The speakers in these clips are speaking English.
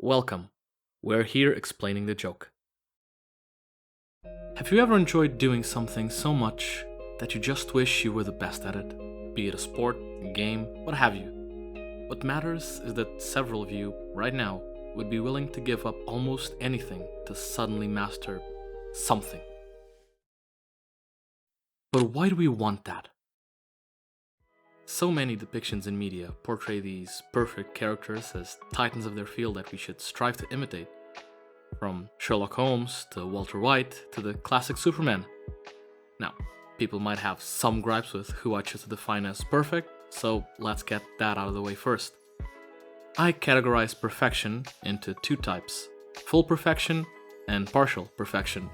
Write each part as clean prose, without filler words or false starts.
Welcome. We're here explaining the joke. Have you ever enjoyed doing something so much that you just wish you were the best at it? Be it a sport, a game, what have you. What matters is that several of you, right now, would be willing to give up almost anything to suddenly master something. But why do we want that? So many depictions in media portray these perfect characters as titans of their field that we should strive to imitate. From Sherlock Holmes to Walter White to the classic Superman. Now, people might have some gripes with who I choose to define as perfect, so let's get that out of the way first. I categorize perfection into two types: full perfection and partial perfection.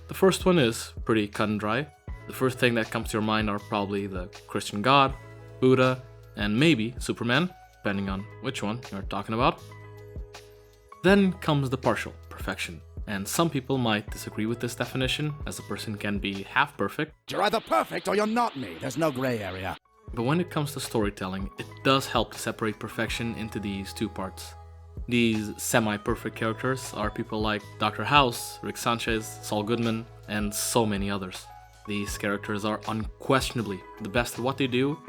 The first one is pretty cut and dry. The first thing that comes to your mind are probably the Christian God, Buddha, and maybe Superman, depending on which one you're talking about. Then comes the partial perfection, and some people might disagree with this definition, as a person can be half perfect. You're either perfect or you're not me. There's no gray area. But when it comes to storytelling, it does help to separate perfection into these two parts. These semi-perfect characters are people like Dr. House, Rick Sanchez, Saul Goodman, and so many others. These characters are unquestionably the best at what they do,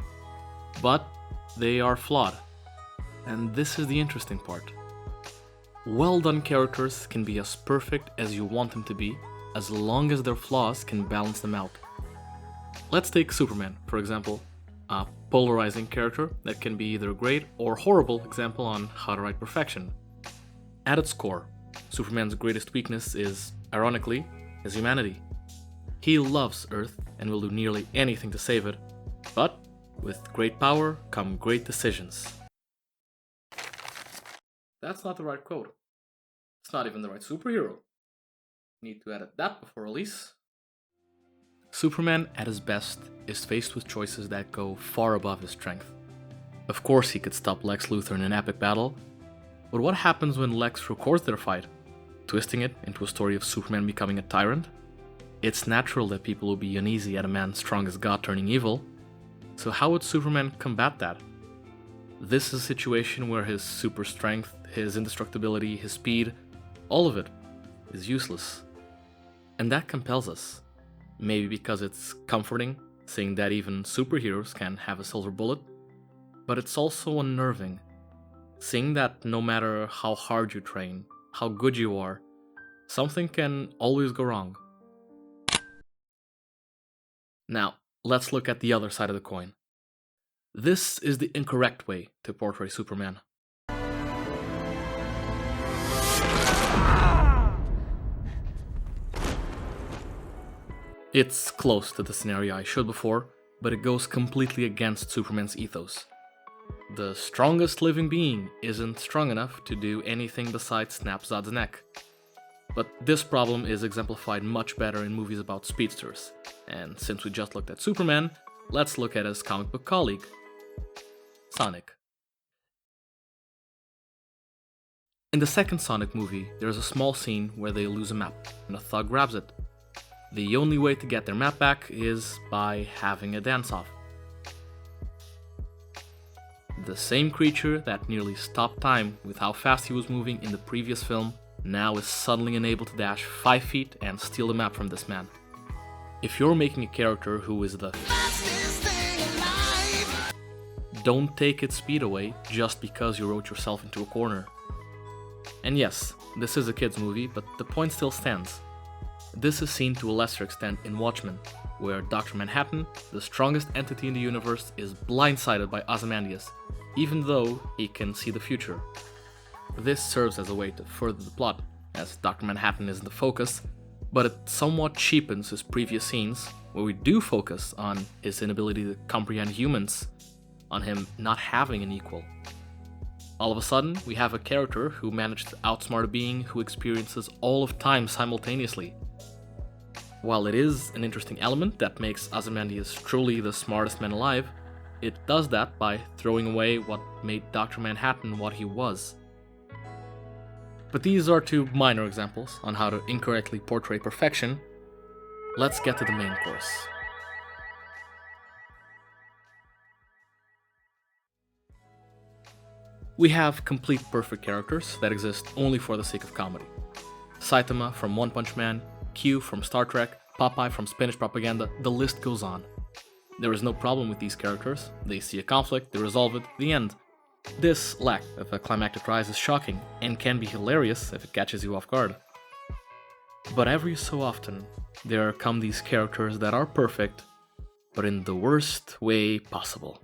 but they are flawed. And this is the interesting part. Well-done characters can be as perfect as you want them to be, as long as their flaws can balance them out. Let's take Superman, for example, a polarizing character that can be either a great or horrible example on how to write perfection. At its core, Superman's greatest weakness is, ironically, his humanity. He loves Earth and will do nearly anything to save it, but with great power come great decisions. That's not the right quote. It's not even the right superhero. Need to edit that before release. Superman, at his best, is faced with choices that go far above his strength. Of course, he could stop Lex Luthor in an epic battle, but what happens when Lex records their fight, twisting it into a story of Superman becoming a tyrant? It's natural that people will be uneasy at a man strong as God turning evil, so how would Superman combat that? This is a situation where his super strength, his indestructibility, his speed, all of it is useless. And that compels us. Maybe because it's comforting, seeing that even superheroes can have a silver bullet, but it's also unnerving, seeing that no matter how hard you train, how good you are, something can always go wrong. Now, let's look at the other side of the coin. This is the incorrect way to portray Superman. It's close to the scenario I showed before, but it goes completely against Superman's ethos. The strongest living being isn't strong enough to do anything besides snap Zod's neck. But this problem is exemplified much better in movies about speedsters, and since we just looked at Superman, let's look at his comic book colleague, Sonic. In the second Sonic movie, there's a small scene where they lose a map, and a thug grabs it. The only way to get their map back is by having a dance-off. The same creature that nearly stopped time with how fast he was moving in the previous film now is suddenly unable to dash 5 feet and steal the map from this man. If you're making a character who is the fastest thing alive, don't take its speed away just because you wrote yourself into a corner. And yes, this is a kid's movie, but the point still stands. This is seen to a lesser extent in Watchmen, where Dr. Manhattan, the strongest entity in the universe, is blindsided by Ozymandias, even though he can see the future. This serves as a way to further the plot, as Dr. Manhattan isn't the focus, but it somewhat cheapens his previous scenes, where we do focus on his inability to comprehend humans, on him not having an equal. All of a sudden, we have a character who managed to outsmart a being who experiences all of time simultaneously. While it is an interesting element that makes Ozymandias truly the smartest man alive, it does that by throwing away what made Dr. Manhattan what he was. But these are two minor examples on how to incorrectly portray perfection. Let's get to the main course. We have complete perfect characters that exist only for the sake of comedy. Saitama from One Punch Man, Q from Star Trek, Popeye from Spanish Propaganda, the list goes on. There is no problem with these characters. They see a conflict, they resolve it, the end. This lack of a climactic rise is shocking, and can be hilarious if it catches you off guard. But every so often, there come these characters that are perfect, but in the worst way possible.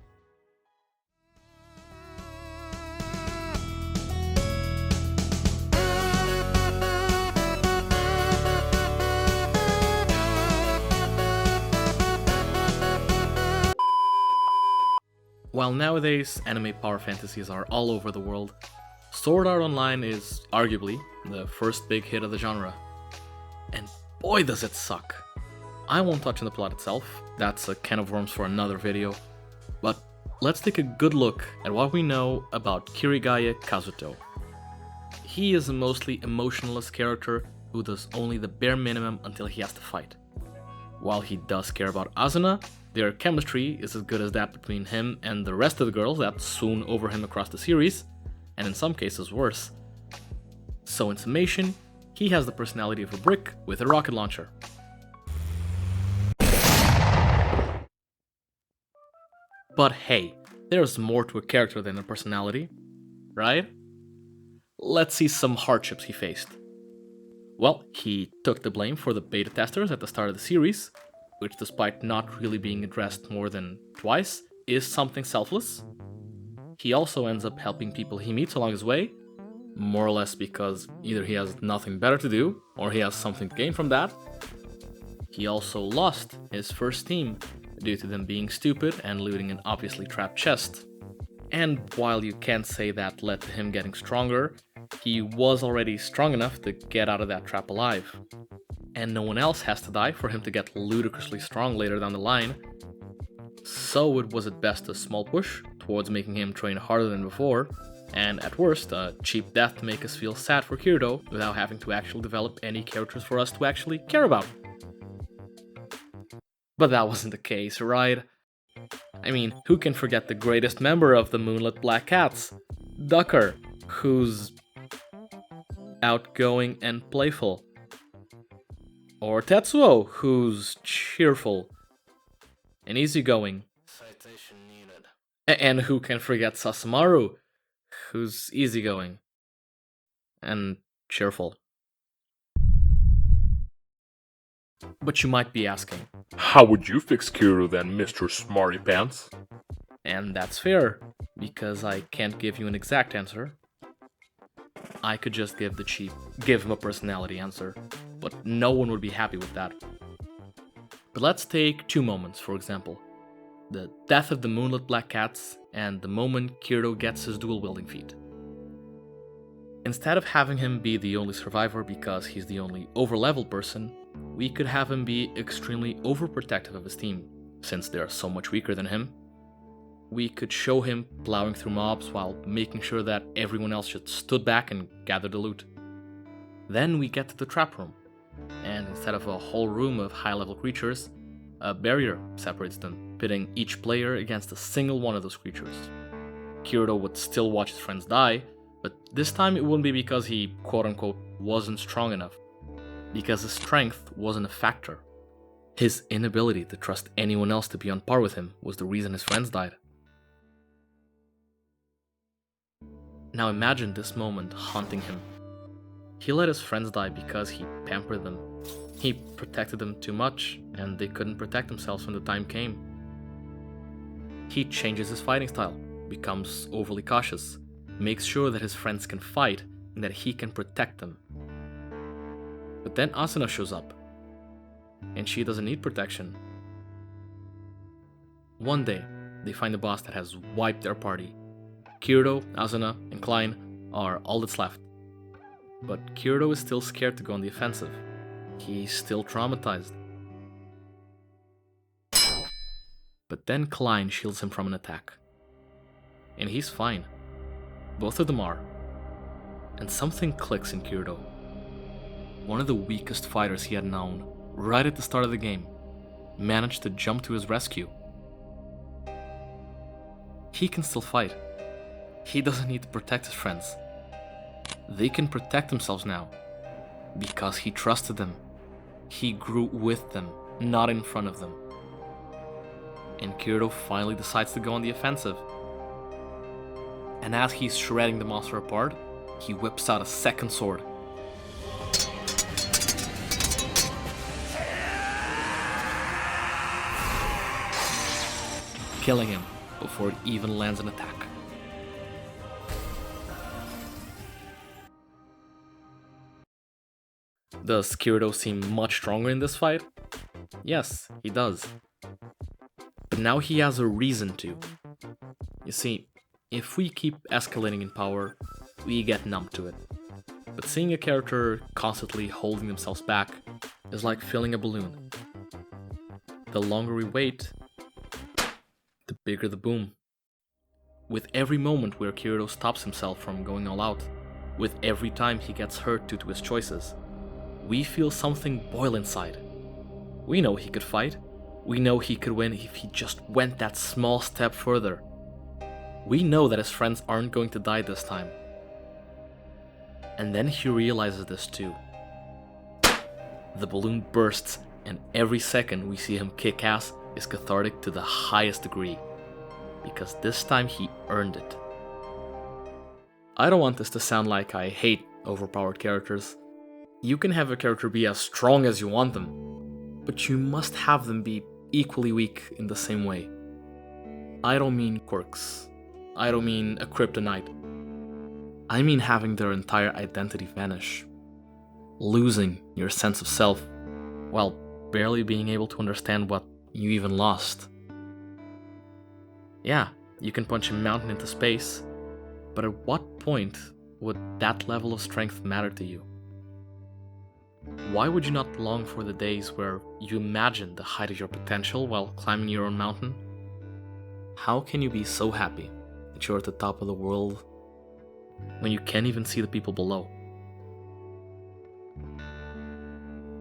While nowadays anime power fantasies are all over the world, Sword Art Online is arguably the first big hit of the genre. And boy does it suck! I won't touch on the plot itself, that's a can of worms for another video, but let's take a good look at what we know about Kirigaya Kazuto. He is a mostly emotionless character who does only the bare minimum until he has to fight. While he does care about Asuna, their chemistry is as good as that between him and the rest of the girls that swoon over him across the series, and in some cases worse. So in summation, he has the personality of a brick with a rocket launcher. But hey, there's more to a character than a personality, right? Let's see some hardships he faced. Well, he took the blame for the beta testers at the start of the series, which despite not really being addressed more than twice, is something selfless. He also ends up helping people he meets along his way, more or less because either he has nothing better to do, or he has something to gain from that. He also lost his first team, due to them being stupid and looting an obviously trapped chest. And while you can't say that led to him getting stronger, he was already strong enough to get out of that trap alive. And no one else has to die for him to get ludicrously strong later down the line. So it was at best a small push towards making him train harder than before, and at worst a cheap death to make us feel sad for Kirito without having to actually develop any characters for us to actually care about. But that wasn't the case, right? I mean, who can forget the greatest member of the Moonlit Black Cats? Ducker, who's outgoing and playful. Or Tetsuo, who's cheerful and easygoing. Citation needed. And who can forget Sasamaru, who's easygoing and cheerful. But you might be asking, how would you fix Kirito then, Mr. Smarty Pants? And that's fair, because I can't give you an exact answer. I could just give the cheap, give him a personality answer, but no one would be happy with that. But let's take two moments, for example. The death of the Moonlit Black Cats and the moment Kirito gets his dual-wielding feat. Instead of having him be the only survivor because he's the only over-leveled person, we could have him be extremely overprotective of his team, since they are so much weaker than him. We could show him plowing through mobs while making sure that everyone else just stood back and gathered the loot. Then we get to the trap room, and instead of a whole room of high-level creatures, a barrier separates them, pitting each player against a single one of those creatures. Kirito would still watch his friends die, but this time it wouldn't be because he quote-unquote wasn't strong enough, because his strength wasn't a factor. His inability to trust anyone else to be on par with him was the reason his friends died. Now imagine this moment haunting him. He let his friends die because he pampered them. He protected them too much, and they couldn't protect themselves when the time came. He changes his fighting style, becomes overly cautious, makes sure that his friends can fight and that he can protect them. But then Asuna shows up, and she doesn't need protection. One day, they find a boss that has wiped their party. Kirito, Asuna, and Klein are all that's left. But Kirito is still scared to go on the offensive. He's still traumatized. But then Klein shields him from an attack. And he's fine. Both of them are. And something clicks in Kirito. One of the weakest fighters he had known, right at the start of the game, managed to jump to his rescue. He can still fight. he doesn't need to protect his friends. They can protect themselves now, because he trusted them. He grew with them, not in front of them. And Kirito finally decides to go on the offensive. And as he's shredding the monster apart, he whips out a second sword. Killing him before it even lands an attack. Does Kirito seem much stronger in this fight? Yes, he does. But now he has a reason to. You see, if we keep escalating in power, we get numb to it. But seeing a character constantly holding themselves back is like filling a balloon. The longer we wait, the bigger the boom. With every moment where Kirito stops himself from going all out, with every time he gets hurt due to his choices, we feel something boil inside. We know he could fight. We know he could win if he just went that small step further. We know that his friends aren't going to die this time. And then he realizes this too. The balloon bursts, and every second we see him kick ass is cathartic to the highest degree. Because this time he earned it. I don't want this to sound like I hate overpowered characters. You can have a character be as strong as you want them, but you must have them be equally weak in the same way. I don't mean quirks. I don't mean a kryptonite. I mean having their entire identity vanish. Losing your sense of self, while barely being able to understand what you even lost. Yeah, you can punch a mountain into space, but at what point would that level of strength matter to you? Why would you not long for the days where you imagine the height of your potential while climbing your own mountain? How can you be so happy that you're at the top of the world when you can't even see the people below?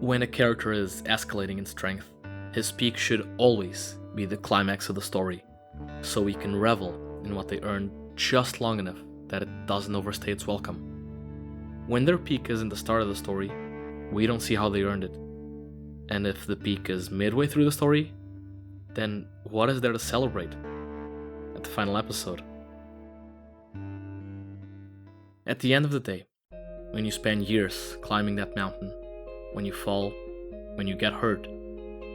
When a character is escalating in strength, his peak should always be the climax of the story, so we can revel in what they earned just long enough that it doesn't overstay its welcome. When their peak is in the start of the story, we don't see how they earned it. And if the peak is midway through the story, then what is there to celebrate at the final episode? At the end of the day, when you spend years climbing that mountain, when you fall, when you get hurt,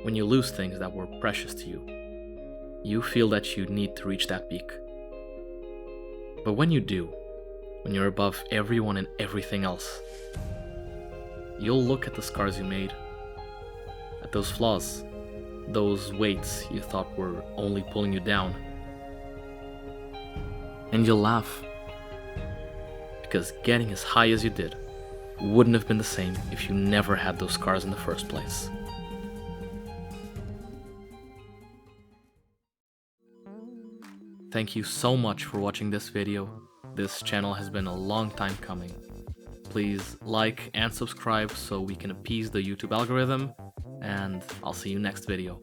when you lose things that were precious to you, you feel that you need to reach that peak. But when you do, when you're above everyone and everything else, you'll look at the scars you made, at those flaws, those weights you thought were only pulling you down, and you'll laugh. Because getting as high as you did wouldn't have been the same if you never had those scars in the first place. Thank you so much for watching this video. This channel has been a long time coming. Please like and subscribe so we can appease the YouTube algorithm, and I'll see you next video.